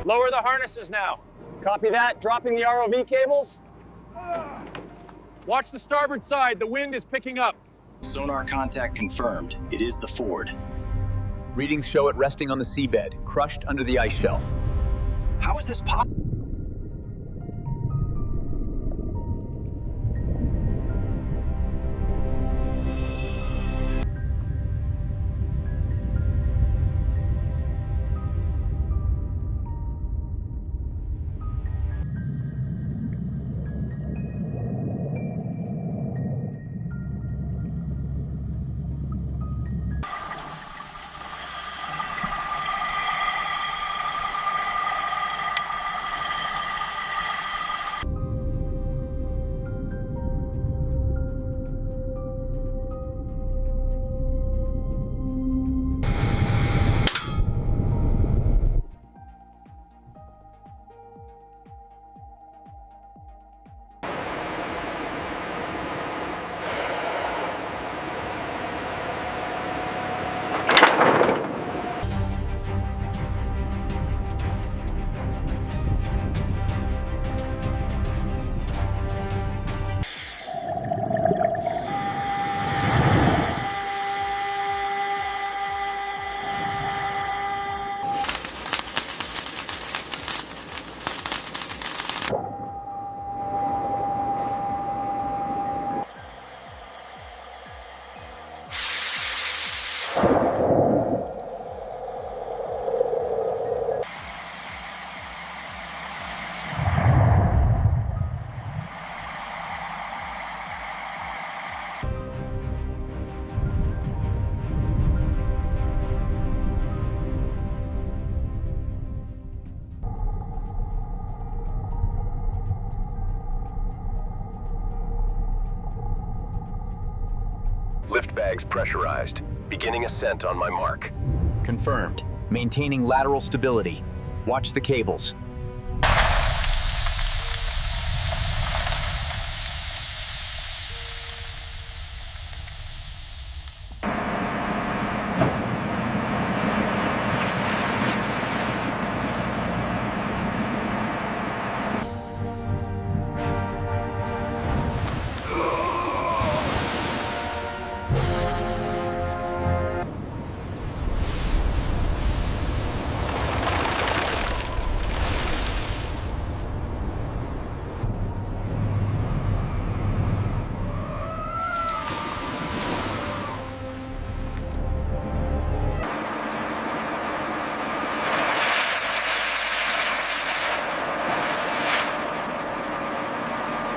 Lower the harnesses now. Copy that. Dropping the ROV cables. Watch the starboard side. The wind is picking up. Sonar contact confirmed. It is the Ford. Readings show it resting on the seabed, crushed under the ice shelf. How is this possible? Lift bags pressurized. Beginning ascent on my mark. Confirmed. Maintaining lateral stability. Watch the cables.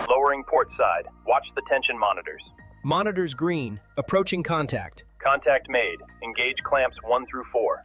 Lowering port side. Watch the tension monitors. Monitors green. Approaching contact. Contact made. Engage clamps 1 through 4.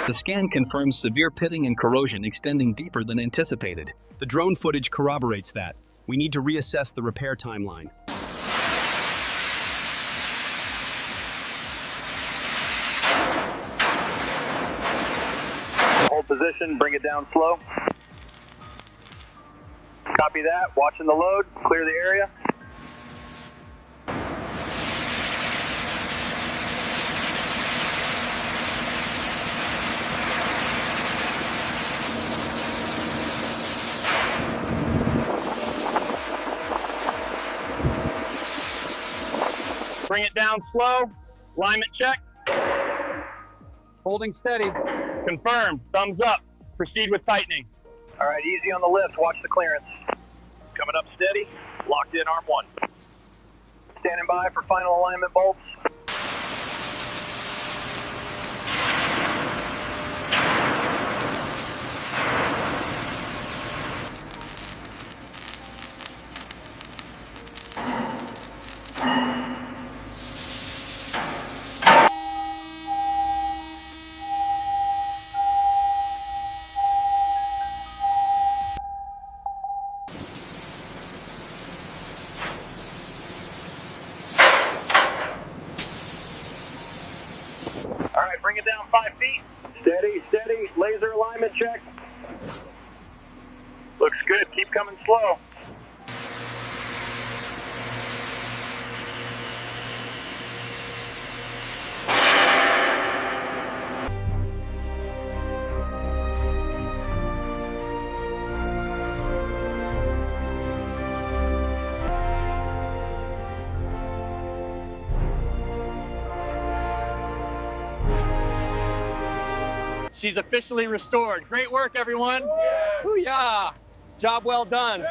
The scan confirms severe pitting and corrosion extending deeper than anticipated. The drone footage corroborates that. We need to reassess the repair timeline. Hold position, bring it down slow. Copy that, watching the load, clear the area. Bring it down slow. Alignment check. Holding steady. Confirmed. Thumbs up. Proceed with tightening. All right, easy on the lift, watch the clearance. Coming up steady, locked in arm 1. Standing by for final alignment bolts. Bring it down 5 feet. Steady, steady. Laser alignment check. Looks good. Keep coming slow. She's officially restored. Great work, everyone. Booyah! Job well done.